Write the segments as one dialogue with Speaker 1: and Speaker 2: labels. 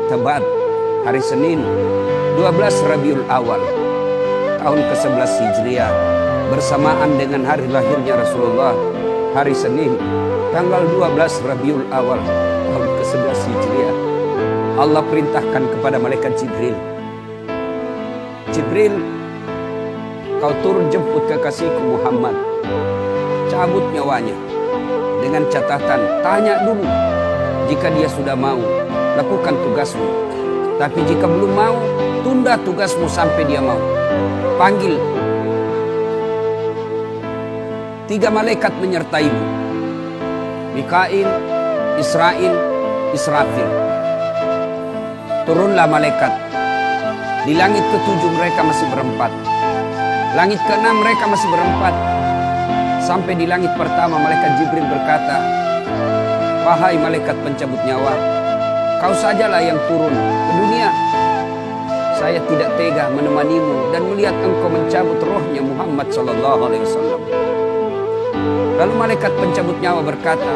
Speaker 1: Tebat, hari Senin 12 Rabiul Awal tahun ke-11 Hijriah, bersamaan dengan hari lahirnya Rasulullah, hari Senin tanggal 12 Rabiul Awal tahun ke-11 Hijriah. Allah perintahkan kepada malaikat Jibril, Jibril, kau turun jemput kekasihku Muhammad, cabut nyawanya. Dengan catatan, tanya dulu, jika dia sudah mau, lakukan tugasmu. Tapi jika belum mau, tunda tugasmu sampai dia mau. Panggil 3 malaikat menyertaimu, Mikail, Israil, Israfil. Turunlah malaikat. Di langit ke-7 mereka masih berempat, langit ke-6 mereka masih berempat. Sampai di langit pertama malaikat Jibril berkata, wahai malaikat pencabut nyawa, kau sajalah yang turun ke dunia. Saya tidak tega menemanimu dan melihat engkau mencabut rohnya Muhammad SAW. Lalu malaikat pencabut nyawa berkata,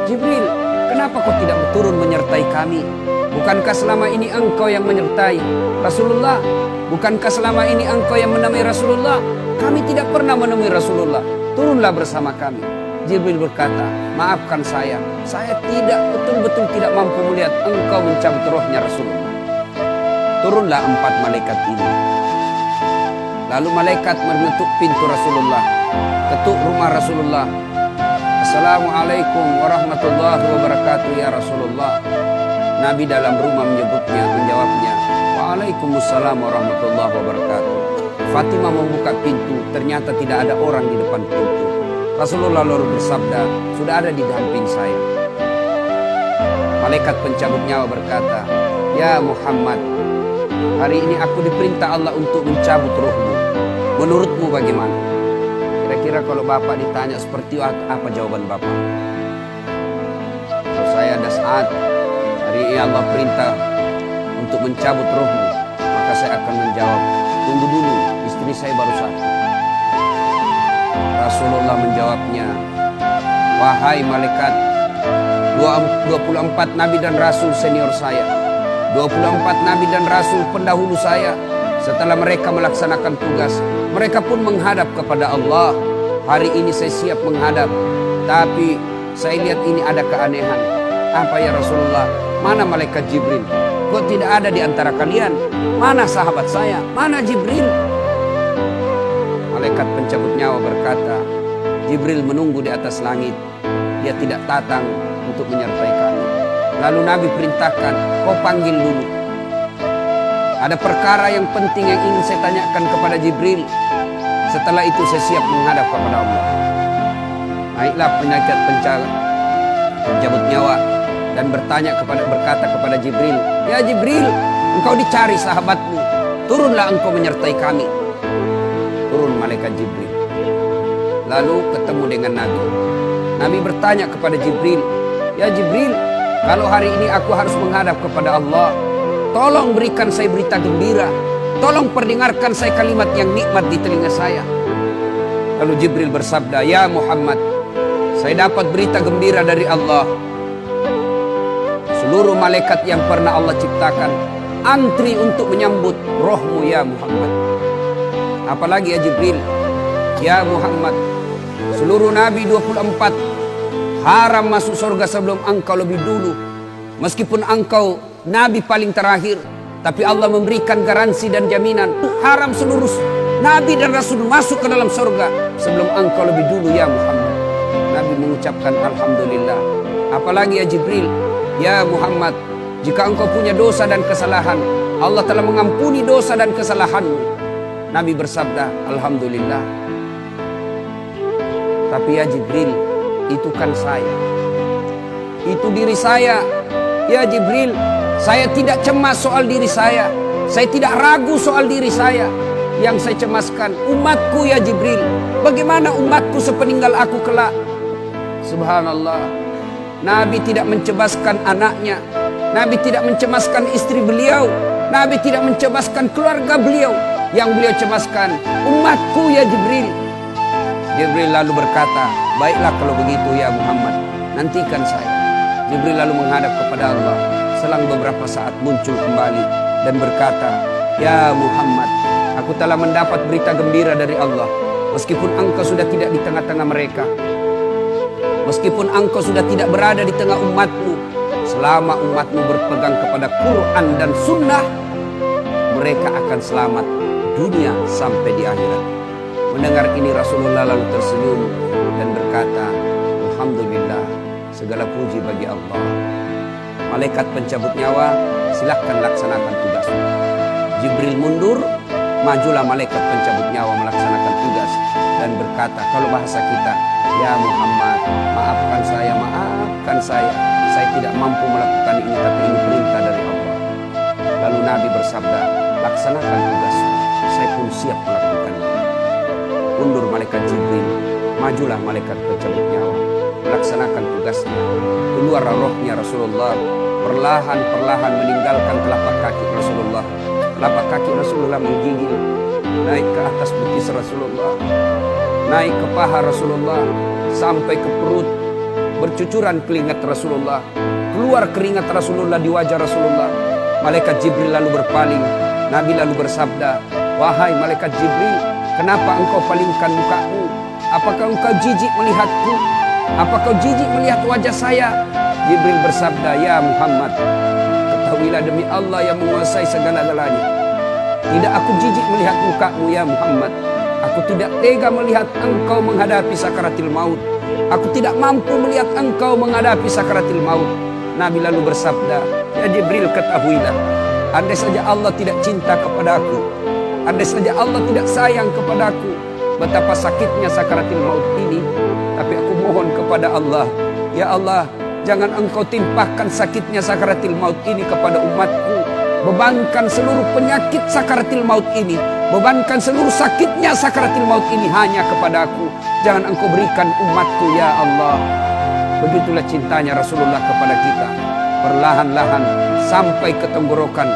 Speaker 1: Jibril, kenapa kau tidak turun menyertai kami? Bukankah selama ini engkau yang menyertai Rasulullah? Bukankah selama ini engkau yang menemui Rasulullah? Kami tidak pernah menemui Rasulullah. Turunlah bersama kami. Jibril berkata, maafkan saya tidak betul-betul tidak mampu melihat engkau mencabut rohnya Rasulullah. Turunlah 4 malaikat ini. Lalu malaikat mengetuk pintu Rasulullah, ketuk rumah Rasulullah. Assalamualaikum warahmatullahi wabarakatuh ya Rasulullah. Nabi dalam rumah menjawabnya, waalaikumsalam warahmatullahi wabarakatuh. Fatimah membuka pintu, ternyata tidak ada orang di depan pintu. Rasulullah lalu bersabda, sudah ada di samping saya. Malaikat pencabut nyawa berkata, ya Muhammad, hari ini aku diperintah Allah untuk mencabut rohmu. Menurutmu bagaimana? Kira-kira kalau Bapak ditanya seperti apa jawaban Bapak? Kalau saya ada saat hari ini Allah perintah untuk mencabut rohmu, maka saya akan menjawab, tunggu dulu, istri saya baru satu. Rasulullah menjawabnya, wahai malaikat, 24 nabi dan rasul senior saya, 24 nabi dan rasul pendahulu saya, setelah mereka melaksanakan tugas, mereka pun menghadap kepada Allah. Hari ini saya siap menghadap, tapi saya lihat ini ada keanehan. Apa ya Rasulullah? Mana malaikat Jibril? Kok tidak ada di antara kalian? Mana sahabat saya? Mana Jibril? Malaikat pencabut nyawa berkata, Jibril menunggu di atas langit. Dia tidak datang untuk menyertai kami. Lalu Nabi perintahkan, kau panggil dulu. Ada perkara yang penting yang ingin saya tanyakan kepada Jibril. Setelah itu saya siap menghadap kepada Allah. Naiklah malaikat pencabut nyawa dan berkata kepada Jibril, ya Jibril, engkau dicari sahabatmu. Turunlah engkau menyertai kami. Turun malaikat Jibril. Lalu ketemu dengan Nabi. Nabi bertanya kepada Jibril, ya Jibril, kalau hari ini aku harus menghadap kepada Allah, tolong berikan saya berita gembira. Tolong perdengarkan saya kalimat yang nikmat di telinga saya. Lalu Jibril bersabda, ya Muhammad, saya dapat berita gembira dari Allah. Seluruh malaikat yang pernah Allah ciptakan antri untuk menyambut rohmu ya Muhammad. Apalagi ya Jibril, ya Muhammad, seluruh nabi 24 haram masuk surga sebelum engkau lebih dulu. Meskipun engkau nabi paling terakhir, tapi Allah memberikan garansi dan jaminan haram seluruh nabi dan rasul masuk ke dalam surga sebelum engkau lebih dulu ya Muhammad. Nabi mengucapkan alhamdulillah. Apalagi ya Jibril, ya Muhammad, jika engkau punya dosa dan kesalahan, Allah telah mengampuni dosa dan kesalahanmu. Nabi bersabda, alhamdulillah. Tapi ya Jibril, itu kan saya, itu diri saya. Ya Jibril, saya tidak cemas soal diri saya tidak ragu soal diri saya. Yang saya cemaskan umatku ya Jibril. Bagaimana umatku sepeninggal aku kelak? Subhanallah, Nabi tidak mencemaskan anaknya, Nabi tidak mencemaskan istri beliau, Nabi tidak mencemaskan keluarga beliau. Yang beliau cemaskan umatku ya Jibril. Jibril lalu berkata, baiklah kalau begitu ya Muhammad, nantikan saya. Jibril lalu menghadap kepada Allah. Selang beberapa saat muncul kembali dan berkata, "Ya Muhammad, aku telah mendapat berita gembira dari Allah. Meskipun engkau sudah tidak di tengah-tengah mereka, meskipun engkau sudah tidak berada di tengah umatmu, selama umatmu berpegang kepada Quran dan Sunnah, mereka akan selamat dunia sampai di akhirat." Mendengar ini Rasulullah lalu tersenyum dan berkata, "Alhamdulillah, segala puji bagi Allah. Malaikat pencabut nyawa, silahkan laksanakan tugasmu." Jibril mundur, majulah malaikat pencabut nyawa melaksanakan tugas dan berkata, kalau bahasa kita, "Ya Muhammad, maafkan saya tidak mampu melakukan ini, tapi ini perintah dari Allah." Lalu Nabi bersabda, "Laksanakan tugasmu, saya pun siap melakukannya." Mundur malaikat Jibril, majulah malaikat pencabut nyawa melaksanakan tugasnya. Keluar rohnya Rasulullah, perlahan-perlahan meninggalkan telapak kaki Rasulullah. Telapak kaki Rasulullah menggigil, naik ke atas betis Rasulullah, naik ke paha Rasulullah, sampai ke perut. Bercucuran keringat Rasulullah, keluar keringat Rasulullah di wajah Rasulullah. Malaikat Jibril lalu berpaling. Nabi lalu bersabda, "Wahai malaikat Jibril, kenapa engkau palingkan mukamu? Apakah engkau jijik melihatku? Apakah kau jijik melihat wajah saya?" Jibril bersabda, "Ya Muhammad, ketahuilah demi Allah yang menguasai segala-galanya, tidak aku jijik melihat mukamu ya Muhammad. Aku tidak tega melihat engkau menghadapi sakaratil maut. Aku tidak mampu melihat engkau menghadapi sakaratil maut." Nabi lalu bersabda, "Ya Jibril, ketahuilah, andai saja Allah tidak cinta kepadaku, andai saja Allah tidak sayang kepadaku, betapa sakitnya sakaratil maut ini. Tapi aku mohon kepada Allah, ya Allah, jangan engkau timpahkan sakitnya sakaratil maut ini kepada umatku. Bebankan seluruh penyakit sakaratil maut ini, bebankan seluruh sakitnya sakaratil maut ini hanya kepada aku. Jangan engkau berikan umatku ya Allah." Begitulah cintanya Rasulullah kepada kita. Perlahan-lahan sampai ke tenggorokan.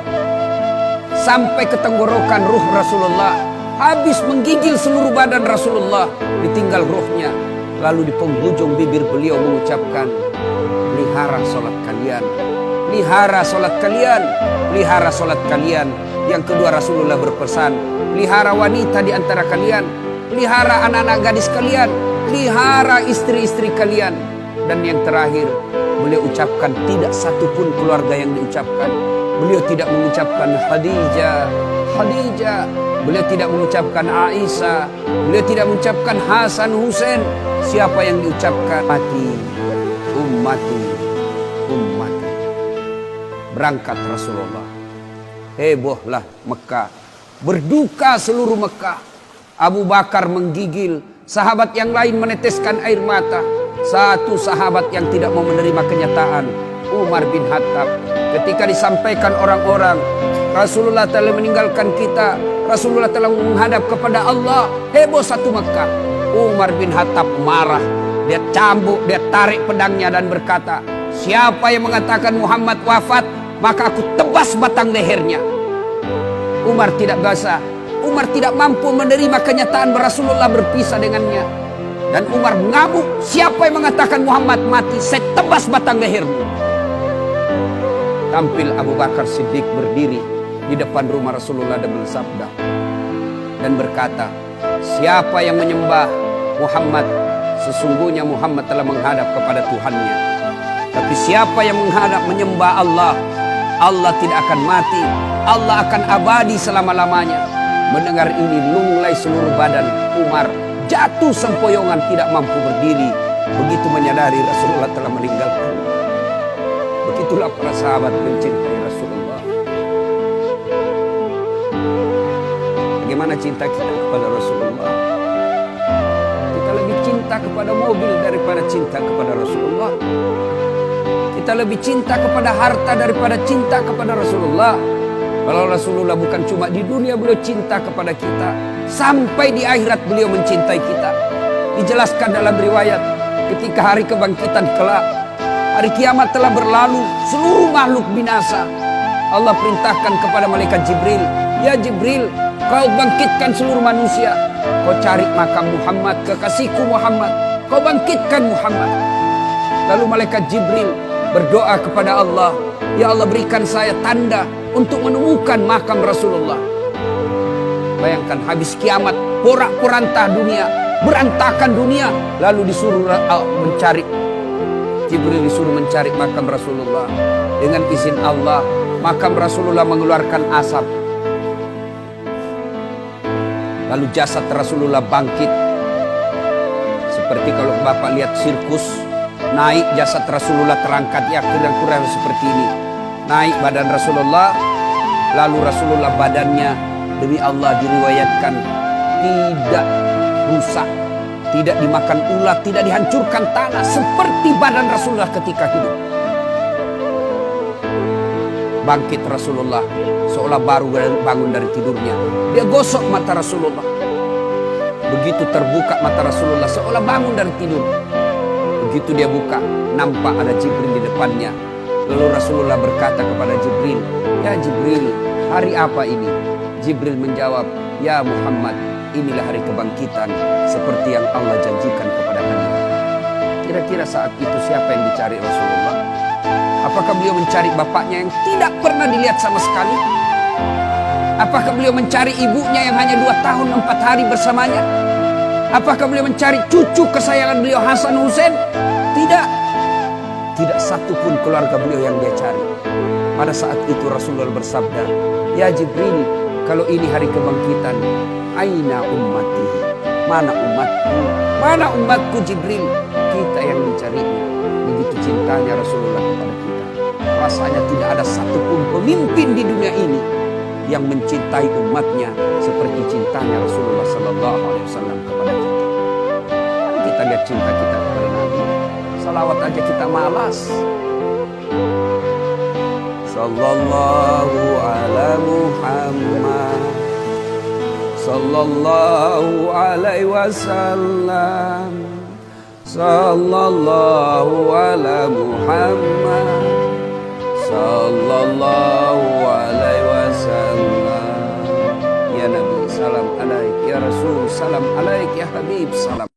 Speaker 1: Sampai ke tenggorokan ruh Rasulullah. Habis menggigil seluruh badan Rasulullah, ditinggal ruhnya. Lalu di penghujung bibir beliau mengucapkan, "Pelihara solat kalian, pelihara solat kalian, pelihara solat kalian." Yang kedua Rasulullah berpesan, pelihara wanita di antara kalian, pelihara anak-anak gadis kalian, pelihara istri-istri kalian. Dan yang terakhir, beliau ucapkan tidak satupun keluarga yang diucapkan. Beliau tidak mengucapkan Khadijah, Khadijah. Beliau tidak mengucapkan Aisyah. Beliau tidak mengucapkan Hasan, Husain. Siapa yang diucapkan? Ummati, ummati, ummati. Berangkat Rasulullah. Hebohlah Mekah. Berduka seluruh Mekah. Abu Bakar menggigil. Sahabat yang lain meneteskan air mata. Satu sahabat yang tidak mau menerima kenyataan, Umar bin Khattab. Ketika disampaikan orang-orang, Rasulullah telah meninggalkan kita, Rasulullah telah menghadap kepada Allah, heboh satu Mekah. Umar bin Khattab marah. Dia cambuk, dia tarik pedangnya dan berkata, "Siapa yang mengatakan Muhammad wafat, maka aku tebas batang lehernya." Umar tidak biasa. Umar tidak mampu menerima kenyataan Rasulullah berpisah dengannya. Dan Umar mengamuk, "Siapa yang mengatakan Muhammad mati, saya tebas batang lehermu." Tampil Abu Bakar Siddiq berdiri di depan rumah Rasulullah dan bersabda dan berkata, "Siapa yang menyembah Muhammad, sesungguhnya Muhammad telah menghadap kepada Tuhannya. Tapi siapa yang menghadap menyembah Allah, Allah tidak akan mati, Allah akan abadi selama-lamanya." Mendengar ini lunglai seluruh badan Umar, jatuh sempoyongan tidak mampu berdiri. Begitu menyadari Rasulullah telah meninggalkan. Begitulah para sahabat mencintai Rasulullah. Bagaimana cinta kita kepada Rasulullah? Kita lebih cinta kepada mobil daripada cinta kepada Rasulullah. Kita lebih cinta kepada harta daripada cinta kepada Rasulullah. Kalau Rasulullah bukan cuma di dunia beliau cinta kepada kita, sampai di akhirat beliau mencintai kita. Dijelaskan dalam riwayat, ketika hari kebangkitan kelak, hari kiamat telah berlalu, seluruh makhluk binasa. Allah perintahkan kepada malaikat Jibril, "Ya Jibril, kau bangkitkan seluruh manusia. Kau cari makam Muhammad, kekasihku Muhammad. Kau bangkitkan Muhammad." Lalu malaikat Jibril berdoa kepada Allah, ya Allah berikan saya tanda untuk menemukan makam Rasulullah. Bayangkan habis kiamat, porak-poranda dunia, berantakan dunia, lalu disuruh mencari. Jibril disuruh mencari makam Rasulullah. Dengan izin Allah, makam Rasulullah mengeluarkan asap. Lalu jasad Rasulullah bangkit. Seperti kalau Bapak lihat sirkus, naik jasad Rasulullah terangkat, ya kira-kira seperti ini. Naik badan Rasulullah, lalu Rasulullah badannya demi Allah diriwayatkan tidak rusak, tidak dimakan ulat, tidak dihancurkan tanah, seperti badan Rasulullah ketika hidup. Bangkit Rasulullah seolah baru bangun dari tidurnya. Dia gosok mata Rasulullah. Begitu terbuka mata Rasulullah seolah bangun dari tidur. Begitu dia buka, nampak ada Jibril di depannya. Lalu Rasulullah berkata kepada Jibril, "Ya Jibril, hari apa ini?" Jibril menjawab, "Ya Muhammad, inilah hari kebangkitan seperti yang Allah janjikan kepada kalian." Kira-kira saat itu siapa yang dicari Rasulullah? Apakah beliau mencari bapaknya yang tidak pernah dilihat sama sekali? Apakah beliau mencari ibunya yang hanya 2 tahun 4 hari bersamanya? Apakah beliau mencari cucu kesayangan beliau Hasan Hussein? Tidak. Tidak satu pun keluarga beliau yang dia cari. Pada saat itu Rasulullah bersabda, "Ya Jibril, kalau ini hari kebangkitan, aina ummati? Mana umatku? Mana umatku Jibril?" Kita yang mencarinya. Begitu cintanya Rasulullah kepada kita. Rasanya tidak ada satupun pemimpin di dunia ini yang mencintai umatnya seperti cintanya Rasulullah Sallallahu Alaihi Wasallam kepada kita. Mari kita lihat cinta kita kepada Nabi. Salawat aja kita malas. Sallallahu ala Muhammad, Sallallahu alaihi wasallam, Sallallahu ala Muhammad, Sallallahu alaihi wasallam. Ya Nabi, salam alaik. Ya Rasul, salam alaik. Ya Habib, salam.